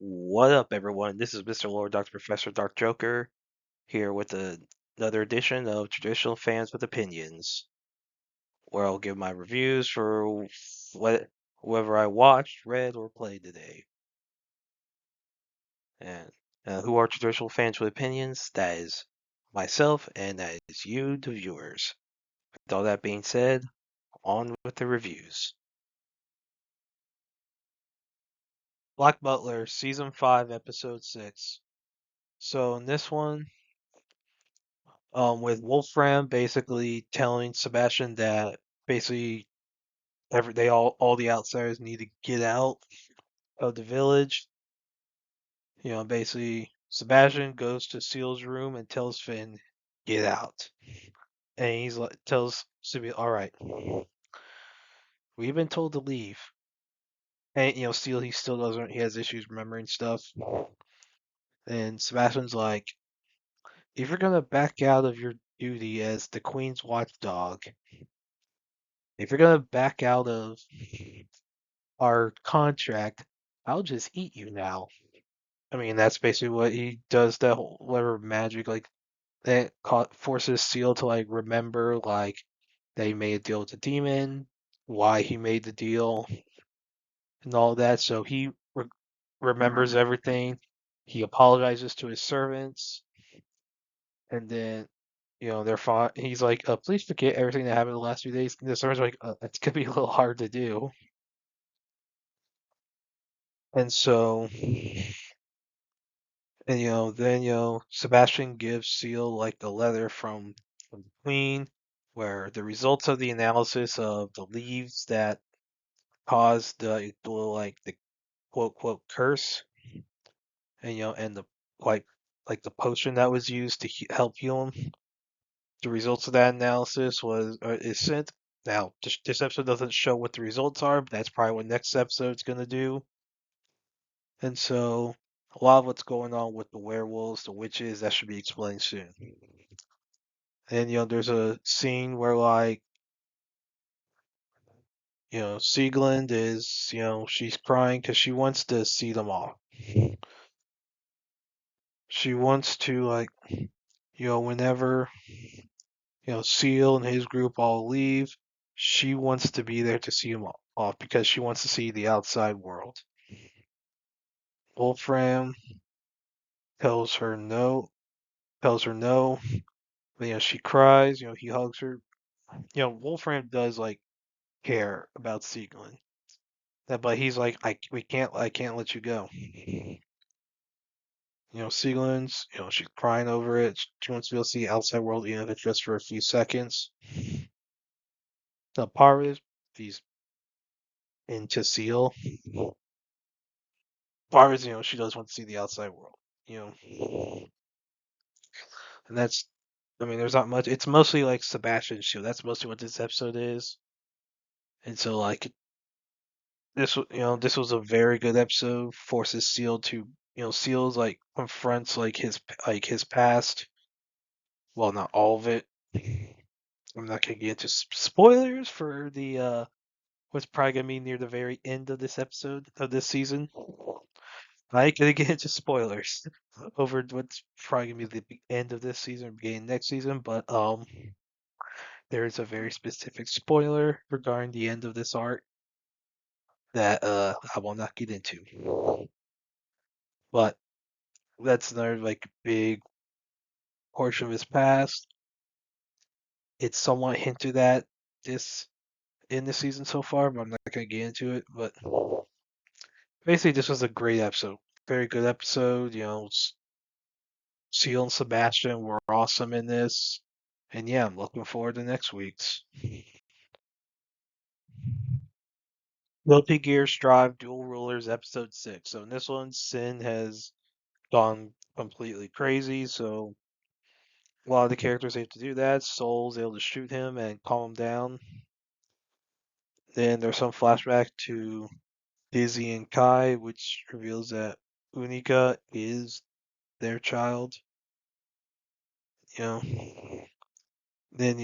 What up, everyone? This is Mr. Lord, Dr. Professor Dark Joker, here with another edition of Traditional Fans with Opinions, where I'll give my reviews for whoever I watched, read, or played today. And who are Traditional Fans with Opinions? That is myself, and that is you, the viewers. With all that being said, on with the reviews. Black Butler, Season 5, Episode 6. So in this one, with Wolfram basically telling Sebastian that basically all the outsiders need to get out of the village. Basically Sebastian goes to Seal's room and tells Finn, get out. And he's like tells Sibyl, all right, we've been told to leave. And Seal he still doesn't he has issues remembering stuff. And Sebastian's like, if you're gonna back out of your duty as the Queen's watchdog, if you're gonna back out of our contract, I'll just eat you now. I mean, that's basically what he does. That whole whatever magic like that forces Seal to like remember like that he made a deal with the demon, why he made the deal, and all that. So he remembers everything. He apologizes to his servants, and then they're fine. He's like, "Please forget everything that happened the last few days." And the servants are like, "That's gonna be a little hard to do." And so And then Sebastian gives Seal like the letter from the Queen, where the results of the analysis of the leaves that caused the quote quote curse, and and the like like the potion that was used to help heal him. The results of that analysis is sent. Now, this episode doesn't show what the results are, but that's probably what next episode's gonna do. And so a lot of what's going on with the werewolves, the witches, that should be explained soon. And there's a scene where like Sieglind is she's crying because she wants to see them all. She wants to like whenever Seal and his group all leave, she wants to be there to see them off because she wants to see the outside world. Wolfram tells her no, tells her no. But, she cries. He hugs her. Wolfram does like care about Sieglind. But he's like, I can't let you go. Sieglind's, she's crying over it. She wants to be able to see the outside world, even if it's just for a few seconds. The part is, he's into Seal. Part is, she does want to see the outside world. And that's, I mean, there's not much. It's mostly like Sebastian's shield. That's mostly what this episode is. And so, like, this was a very good episode. Forces Seal to, Seal's like confronts his past. Well, not all of it. I'm not gonna get into spoilers for the what's probably gonna be near the very end of this episode of this season. I ain't gonna get into spoilers over what's probably gonna be the end of this season, beginning next season, but there is a very specific spoiler regarding the end of this arc that I will not get into. But that's another like big portion of his past. It's somewhat hinted at this in the season so far, but I'm not gonna get into it. But basically, this was a great episode. Very good episode. Seal and Sebastian were awesome in this. And yeah, I'm looking forward to next week's. Guilty Gear Strive Dual Rulers Episode 6. So in this one, Sin has gone completely crazy. So a lot of the characters have to do that. Soul's able to shoot him and calm him down. Then there's some flashback to Dizzy and Kai, which reveals that Unica is their child. You know. Then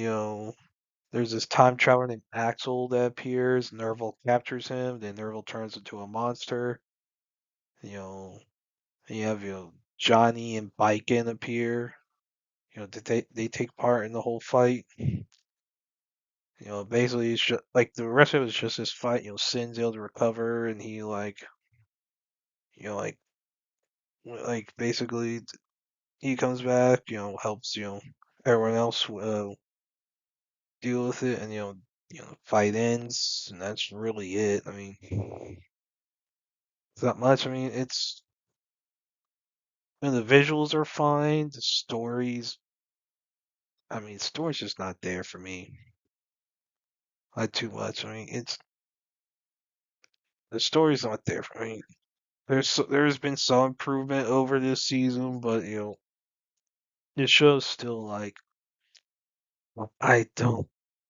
there's this time traveler named Axel that appears. Nerval captures him. Then Nerval turns into a monster. You know, and you have Johnny and Biken appear. They take part in the whole fight. Basically it's just like the rest of it is just this fight. Sin's able to recover, and he you know, like basically he comes back. Helps everyone else deal with it, and fight ends, and that's really it. I mean, it's not much. I mean, the visuals are fine. The stories, I mean, story's just not there for me. Not too much. I mean, the story's not there for me. There's been some improvement over this season, but the show's still like I don't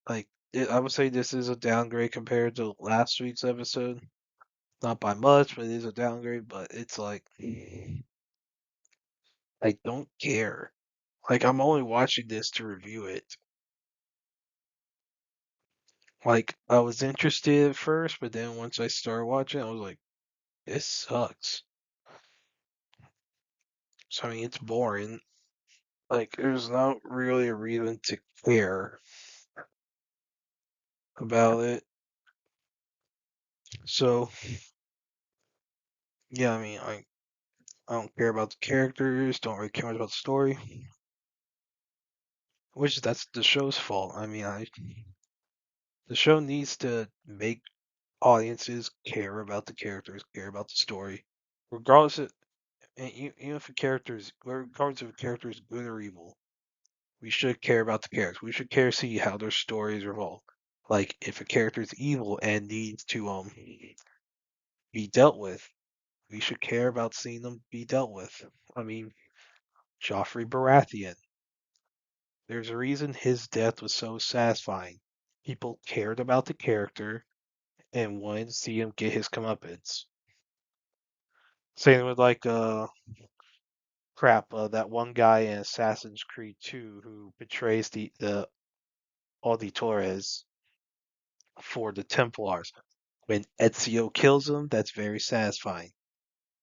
like. I would say this is a downgrade compared to last week's episode. Not by much, but it is a downgrade. But it's like I don't care. Like I'm only watching this to review it. Like I was interested at first, but then once I started watching, I was like, this sucks. So I mean, it's boring. Like there's not really a reason to care about it. So yeah, I mean, I don't care about the characters. Don't really care much about the story. Which that's the show's fault. I mean, the show needs to make audiences care about the characters, care about the story, regardless of and even if a character's regardless if a character is good or evil. We should care about the characters. We should care to see how their stories revolve. Like if a character is evil and needs to be dealt with, we should care about seeing them be dealt with. I mean, Joffrey Baratheon. There's a reason his death was so satisfying. People cared about the character and wanted to see him get his comeuppance. Same with that one guy in Assassin's Creed 2 who betrays the Auditores for the Templars. When Ezio kills him, that's very satisfying.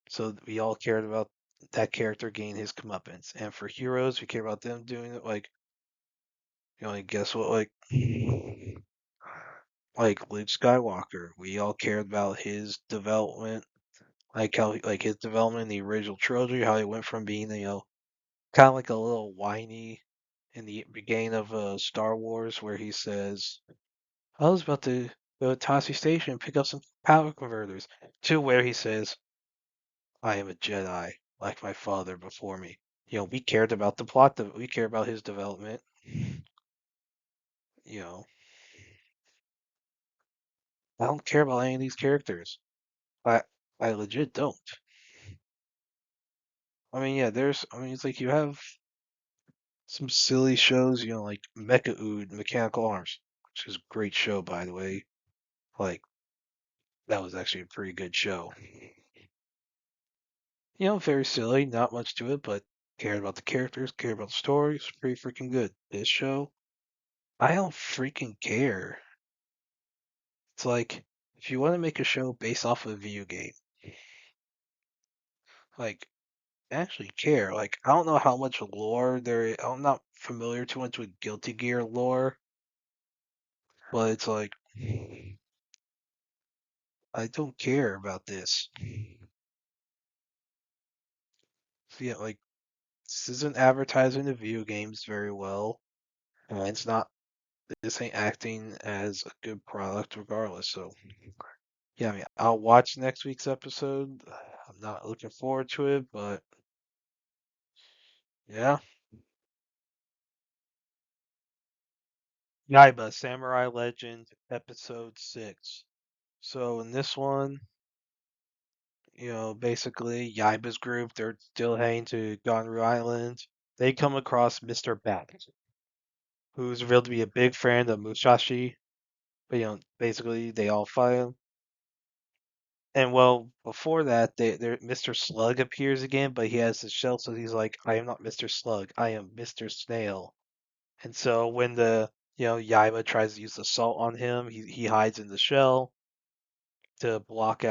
So we all cared about that character gaining his comeuppance. And for heroes, we care about them doing it. Like guess what? Like Luke Skywalker, we all cared about his development, like his development in the original trilogy, how he went from being kind of like a little whiny in the beginning of Star Wars, where he says, "I was about to go to Tossie Station and pick up some power converters," to where he says, "I am a Jedi, like my father before me." We cared about the plot. We care about his development. You know, I don't care about any of these characters. I I legit don't. I mean, yeah, I mean, it's like you have some silly shows, like Mecha Ood, Mechanical Arms, which is a great show, by the way. Like, that was actually a pretty good show. Very silly, not much to it, but cared about the characters, cared about the story. It's pretty freaking good. This show, I don't freaking care. It's like, if you want to make a show based off of a video game, like, actually care. Like, I don't know how much lore there is. I'm not familiar too much with Guilty Gear lore, but it's like, I don't care about this. So yeah, like this isn't advertising the video games very well, and it's not. This ain't acting as a good product, regardless. So yeah, I mean, I'll watch next week's episode. I'm not looking forward to it, but yeah, Yaiba Samurai Legend Episode 6. So in this one, basically Yaiba's group, they're still heading to Gonru Island. They come across Mr. Bat, who's revealed to be a big friend of Musashi. But basically they all fight him. And well, before that, Mr. Slug appears again, but he has his shell, so he's like, "I am not Mr. Slug, I am Mr. Snail." And so when the Yaiba tries to use the salt on him, he hides in the shell to block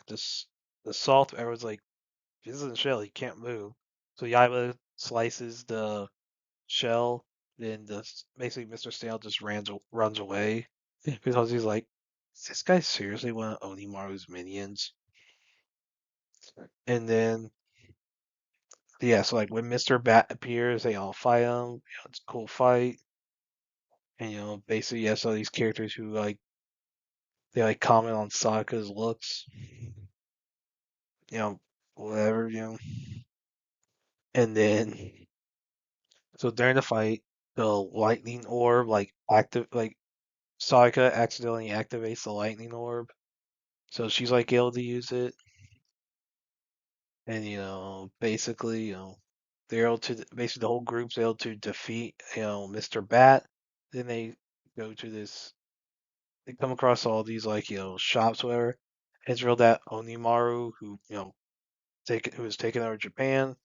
this. the salt. Everyone's like, this isn't shell. He can't move. So Yaiba slices the shell. Then basically Mr. Snail just runs away because he's like, is this guy seriously one of Onimaru's minions? And then yeah, so like when Mr. Bat appears, they all fight him. It's a cool fight. And basically, yes, all these characters who they like comment on Sokka's looks, you know, whatever. And then so during the fight, the lightning orb like Sokka accidentally activates the lightning orb, so she's like able to use it, and basically they're able to basically the whole group's able to defeat Mr. Bat. Then they go to this. They come across all these like shops, whatever. It's revealed that Onimaru, who has taken over Japan,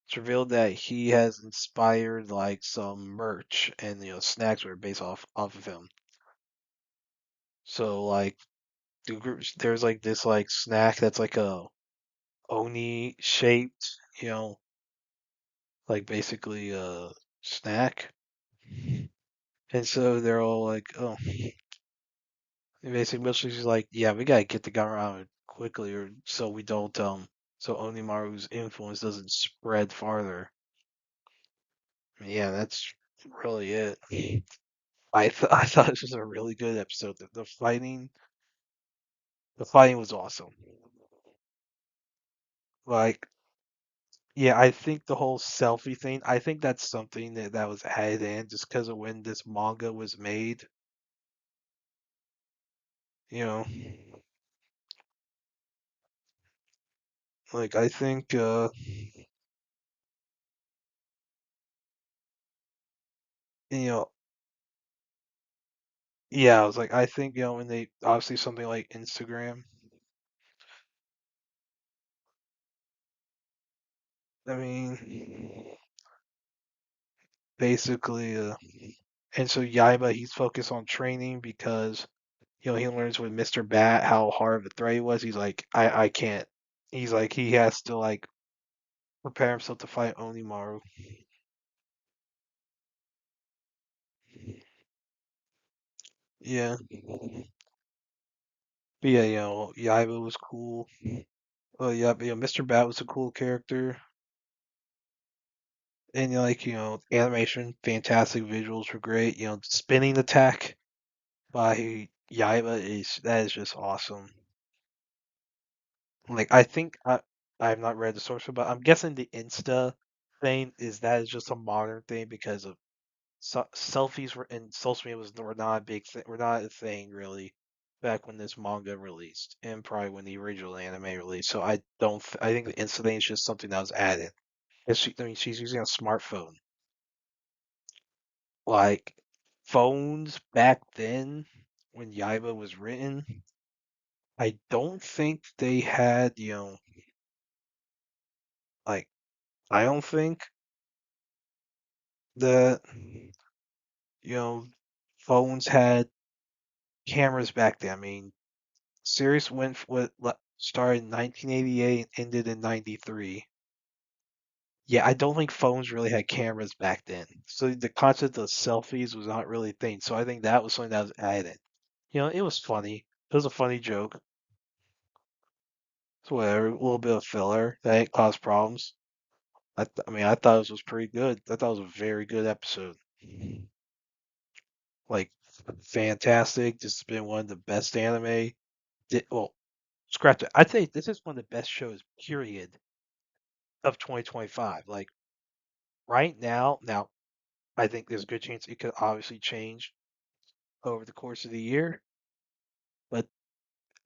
it's revealed that he has inspired like some merch and snacks were based off of him. So like there's like this like snack that's like a oni shaped, like basically a snack. And so they're all like, oh, and basically Mitsu's like, yeah, we gotta get the guy around quickly, or so we don't so Onimaru's influence doesn't spread farther. Yeah, that's really it. I thought this was a really good episode. The fighting was awesome. Like, yeah, I think the whole selfie thing, I think that's something that was added in just because of when this manga was made. You know, like I think, you know, yeah, I was like, I think when they obviously something like Instagram. I mean, basically, and so Yaiba, he's focused on training because he learns with Mr. Bat how hard of a threat he was. He's like, I can't. He's like, he has to like prepare himself to fight Onimaru. Yeah, but yeah, Yaiba was cool. Well, yeah, but, Mr. Bat was a cool character, and like animation, fantastic visuals were great. Spinning attack by Yaiba is just awesome. Like I think I have not read the source, but I'm guessing the Insta thing is just a modern thing because of selfies were and social media were not a big thing, were not a thing really back when this manga released, and probably when the original anime released. So I don't. I think the Insta thing is just something that was added. I mean, she's using a smartphone. Like phones back then when Yaiba was written, I don't think they had like I don't think that you know phones had cameras back then. I mean, series started in 1988 and ended in 93. Yeah, I don't think phones really had cameras back then. So the concept of selfies was not really a thing. So I think that was something that was added. It was funny. It was a funny joke. So whatever, a little bit of filler that ain't caused problems. I mean, I thought this was pretty good. I thought it was a very good episode. Like, fantastic. This has been one of the best anime. Well, scratch it. I'd say this is one of the best shows, period, of 2025. Like right now, I think there's a good chance it could obviously change over the course of the year. But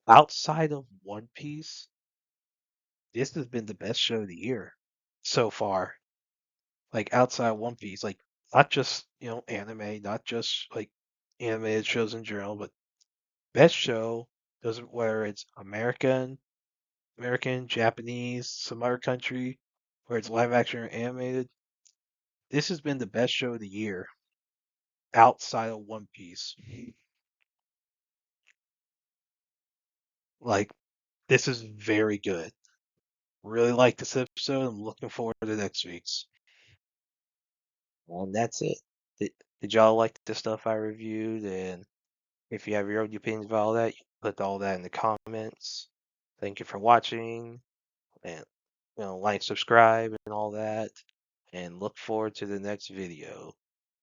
outside of One Piece, this has been the best show of the year so far. Like outside of One Piece, like not just anime, not just like animated shows in general, but best show doesn't where it's American, Japanese, some other country, where it's live action or animated. This has been the best show of the year outside of One Piece. Like This is very good. Really like this episode. I'm looking forward to next week's. And that's it. Did y'all like the stuff I reviewed? And if you have your own opinions about all that, you can put all that in the comments. Thank you for watching, and like, subscribe, and all that. And look forward to the next video.